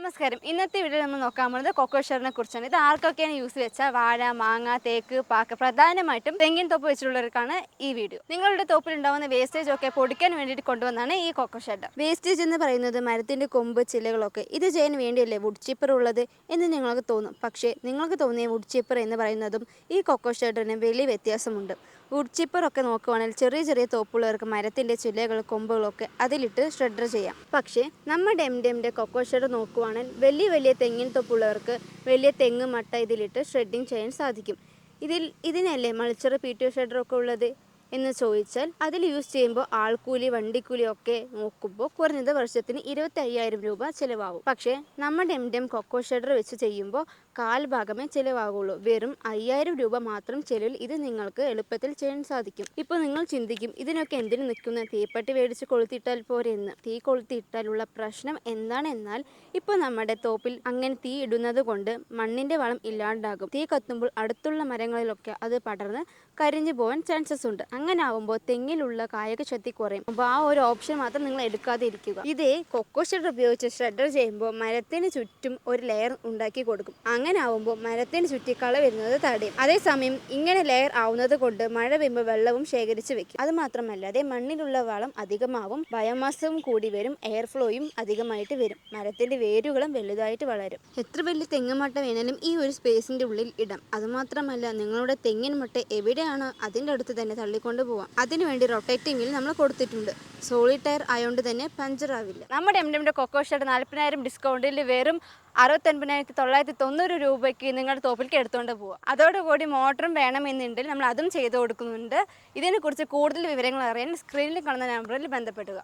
നമസ്കാരം. ഇന്നത്തെ വീഡിയോ നമ്മൾ നോക്കാൻ പോകുന്നത് കൊക്കോ ഷെയറിനെ കുറിച്ചാണ്. ഇത് ആർക്കൊക്കെയാണ് യൂസ് വെച്ചാൽ വാഴ, മാങ്ങ, തേക്ക്, പാക്ക്, പ്രധാനമായിട്ടും തെങ്ങിൻ തോപ്പ് വെച്ചിട്ടുള്ളവർക്കാണ് ഈ വീഡിയോ. നിങ്ങളുടെ തോപ്പിൽ ഉണ്ടാകുന്ന വേസ്റ്റേജ് ഒക്കെ പൊടിക്കാൻ വേണ്ടിയിട്ട് കൊണ്ടുവന്നാണ് ഈ കൊക്കോ ഷെഡ്. വേസ്റ്റേജ് എന്ന് പറയുന്നത് മരത്തിന്റെ കൊമ്പ്, ചില്ലകളൊക്കെ ഇത് ചെയ്യാൻ വേണ്ടിയല്ലേ വുഡ് ചിപ്പർ ഉള്ളത് എന്ന് നിങ്ങൾക്ക് തോന്നും. പക്ഷേ നിങ്ങൾക്ക് തോന്നിയ വുഡ് ചിപ്പർ എന്ന് പറയുന്നതും ഈ കൊക്കോ ഷെഡിന് വലിയ വ്യത്യാസമുണ്ട്. വുഡ് ചിപ്പറൊക്കെ നോക്കുവാണെങ്കിൽ ചെറിയ ചെറിയ തോപ്പുള്ളവർക്ക് മരത്തിൻ്റെ ചില്ലകൾ, കൊമ്പുകളൊക്കെ അതിലിട്ട് ഷ്രെഡർ ചെയ്യാം. പക്ഷേ നമ്മുടെ എംഡിഎമ്മിൻ്റെ കൊക്കോ ഷെഡ് നോക്കുവാണെങ്കിൽ വലിയ വലിയ തെങ്ങിൻ തോപ്പുള്ളവർക്ക് വലിയ തെങ്ങ് മട്ട ഇതിലിട്ട് ഷ്രെഡിങ് ചെയ്യാൻ സാധിക്കും. ഇതിനല്ലേ മൾച്ചർ, പീറ്റോ ഷെഡറൊക്കെ ഉള്ളത് എന്ന് ചോദിച്ചാൽ അതിൽ യൂസ് ചെയ്യുമ്പോൾ ആൾക്കൂലി, വണ്ടിക്കൂലി ഒക്കെ നോക്കുമ്പോൾ കുറഞ്ഞത് വർഷത്തിന് 25,000 രൂപ ചിലവാകും. പക്ഷേ നമ്മുടെ എംഡിഎം കൊക്കോ ഷെഡർ വെച്ച് ചെയ്യുമ്പോൾ കാൽഭാഗമേ ചിലവാകുള്ളൂ. വെറും 5,000 രൂപ മാത്രം ചിലവിൽ ഇത് നിങ്ങൾക്ക് എളുപ്പത്തിൽ ചെയ്യാൻ സാധിക്കും. ഇപ്പോൾ നിങ്ങൾ ചിന്തിക്കും, ഇതിനൊക്കെ എന്തിനു നിൽക്കുന്ന, തീപ്പെട്ടി മേടിച്ച് കൊളുത്തിയിട്ടാൽ പോരെ എന്ന്. തീ കൊളുത്തിയിട്ടാലുള്ള പ്രശ്നം എന്താണെന്നാൽ ഇപ്പോൾ നമ്മുടെ തോപ്പിൽ അങ്ങനെ തീ ഇടുന്നത് കൊണ്ട് മണ്ണിൻ്റെ വളം ഇല്ലാണ്ടാകും. തീ കത്തുമ്പോൾ അടുത്തുള്ള മരങ്ങളിലൊക്കെ അത് പടർന്ന് കരിഞ്ഞു പോകാൻ ചാൻസസ് ഉണ്ട്. അങ്ങനെ ആവുമ്പോൾ തെങ്ങിലുള്ള കായിക ശക്തി കുറയും. അപ്പോൾ ആ ഒരു ഓപ്ഷൻ മാത്രം നിങ്ങൾ എടുക്കാതെ ഇരിക്കുക. ഇതേ കൊക്കോ ഷെഡർ ഉപയോഗിച്ച് ഷ്രെഡർ ചെയ്യുമ്പോൾ മരത്തിന് ചുറ്റും ഒരു ലെയർ ഉണ്ടാക്കി കൊടുക്കും. അങ്ങനെ ആവുമ്പോൾ മരത്തിന് ചുറ്റി കള വരുന്നത് തടയും. അതേസമയം ഇങ്ങനെ ലെയർ ആവുന്നത് കൊണ്ട് മഴ പെയ്യുമ്പോൾ വെള്ളവും ശേഖരിച്ച് വെക്കും. അത് മാത്രമല്ലാതെ മണ്ണിലുള്ള വളം അധികമാവും, ബയോമാസും കൂടി വരും, എയർ ഫ്ലോയും അധികമായിട്ട് വരും, മരത്തിന്റെ വേരുകളും വലുതായിട്ട് വളരും. എത്ര വലിയ തെങ്ങുമട്ട വേണേലും ഈ ഒരു സ്പേസിന്റെ ഉള്ളിൽ ഇടാം. അതുമാത്രമല്ല, നിങ്ങളുടെ തെങ്ങിൻ മട്ട എവിടെയാണ് അതിൻ്റെ അടുത്ത് തന്നെ തള്ളിക്കൊണ്ട് പോവാം. അതിനുവേണ്ടി റൊട്ടേറ്റിംഗിൽ നമ്മൾ കൊടുത്തിട്ടുണ്ട്. സോളിഡ് ടയർ ആയതുകൊണ്ട് തന്നെ പഞ്ചർ ആവില്ല. നമ്മുടെ എംഡിഎമ്മിന്റെ കൊക്കോ ഷെഡ് 40,000 ഡിസ്കൗണ്ടിൽ വെറും 69,990 രൂപയ്ക്ക് നിങ്ങളുടെ തോപ്പിലേക്ക് എടുത്തുകൊണ്ട് പോവാം. അതോടുകൂടി മോട്ടറും വേണമെന്നുണ്ടെങ്കിൽ നമ്മൾ അതും ചെയ്തു കൊടുക്കുന്നുണ്ട്. ഇതിനെക്കുറിച്ച് കൂടുതൽ വിവരങ്ങൾ അറിയാൻ സ്ക്രീനിൽ കാണുന്ന നമ്പറിൽ ബന്ധപ്പെടുക.